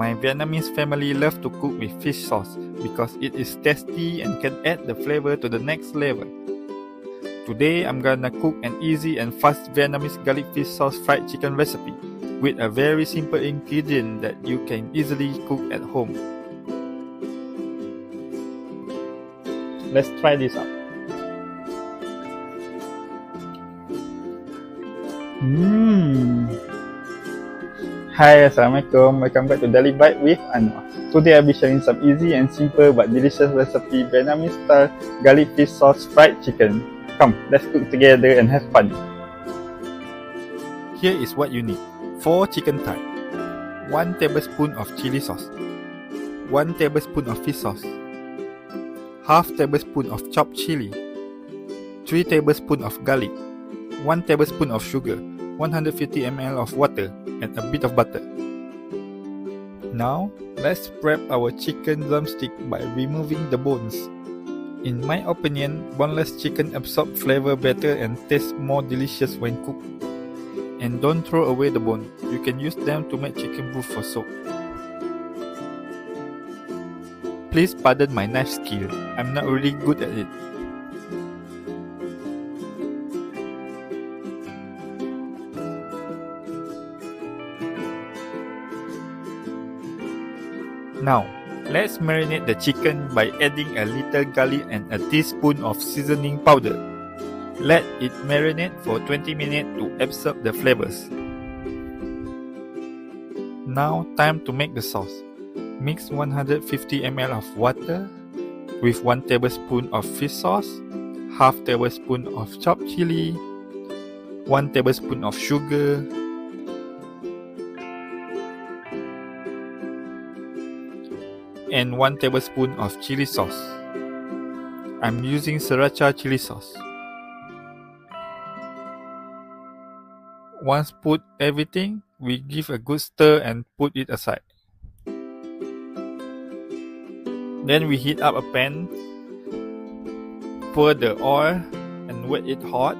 My Vietnamese family love to cook with fish sauce because it is tasty and can add the flavor to the next level. Today I'm gonna cook an easy and fast Vietnamese garlic fish sauce fried chicken recipe with a very simple ingredient that you can easily cook at home. Let's try this out. Hi, Assalamualaikum. Welcome back to Daily Bite with Anwar. Today I'll be sharing some easy and simple but delicious recipe Vietnamese style garlic fish sauce fried chicken. Come, let's cook together and have fun. Here is what you need. 4 chicken thighs, 1 tablespoon of chili sauce, 1 tablespoon of fish sauce, half tablespoon of chopped chili, 3 tablespoons of garlic, 1 tablespoon of sugar, 150 ml of water, and a bit of butter. Now, let's prep our chicken drumstick by removing the bones. In my opinion, boneless chicken absorbs flavor better and tastes more delicious when cooked. And don't throw away the bone, you can use them to make chicken broth for soup. Please pardon my knife skill, I'm not really good at it. Now, let's marinate the chicken by adding a little garlic and a teaspoon of seasoning powder. Let it marinate for 20 minutes to absorb the flavors. Now, time to make the sauce. Mix 150 ml of water with 1 tablespoon of fish sauce, half tablespoon of chopped chili, 1 tablespoon of sugar, and 1 tablespoon of chili sauce. I'm using sriracha chili sauce. Once put everything, we give a good stir and put it aside. Then we heat up a pan, pour the oil and wet it hot.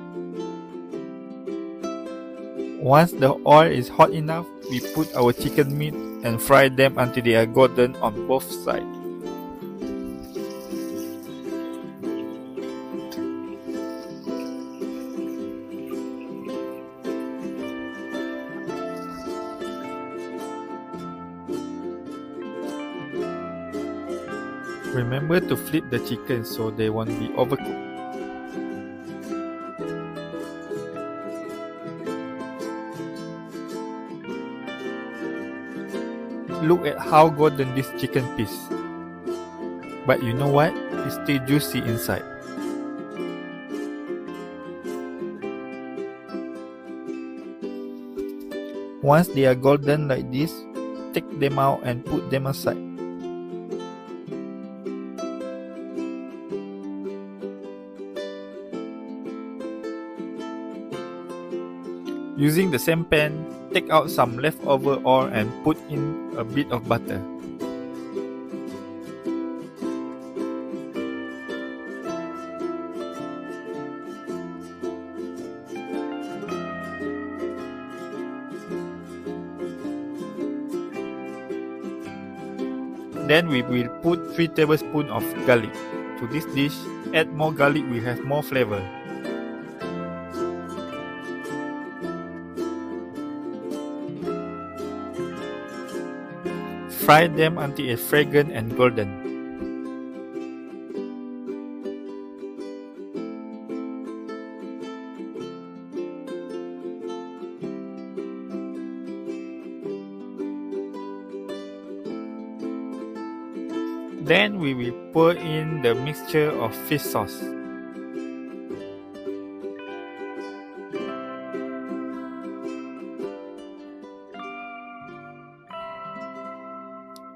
Once the oil is hot enough, we put our chicken meat and fry them until they are golden on both sides. Remember to flip the chicken so they won't be overcooked. Look at how golden this chicken piece. But you know what? It's still juicy inside. Once they are golden like this, take them out and put them aside. Using the same pan, take out some leftover oil and put in a bit of butter. Then we will put 3 tablespoons of garlic. To this dish, add more garlic will have more flavor. Fry them until it's fragrant and golden. Then we will pour in the mixture of fish sauce.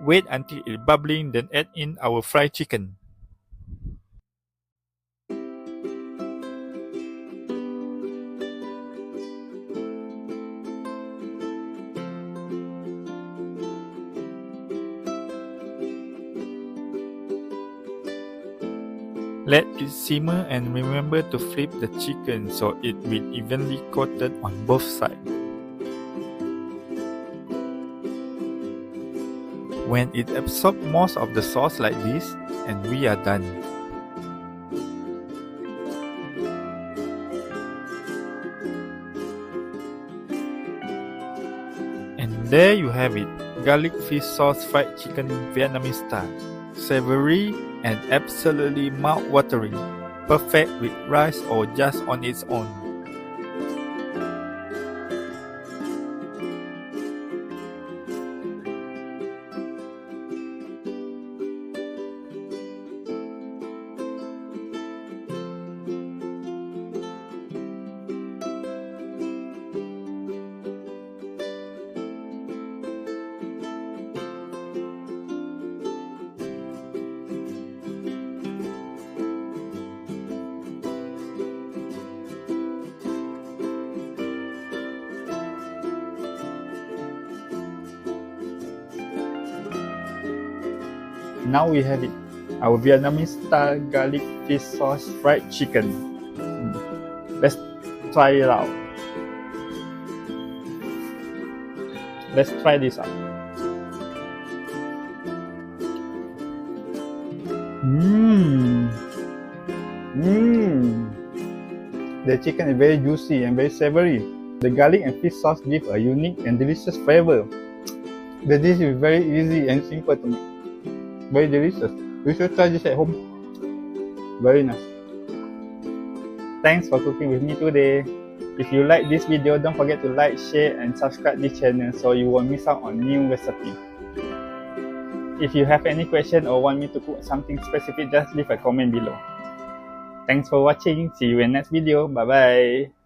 Wait until it's bubbling, then add in our fried chicken. Let it simmer and remember to flip the chicken so it will evenly coated on both sides. When it absorbs most of the sauce like this, and we are done. And there you have it, garlic fish sauce fried chicken Vietnamese style. Savory and absolutely mouth-watering, perfect with rice or just on its own. Now we have it, our Vietnamese style garlic fish sauce fried chicken. Let's try it out. Let's try this out. The chicken is very juicy and very savory. The garlic and fish sauce give a unique and delicious flavor. The dish is very easy and simple to make. Very delicious. You should try this at home. Very nice. Thanks for cooking with me today. If you like this video, don't forget to like, share and subscribe this channel so you won't miss out on new recipes. If you have any question or want me to cook something specific, just leave a comment below. Thanks for watching. See you in next video. Bye bye.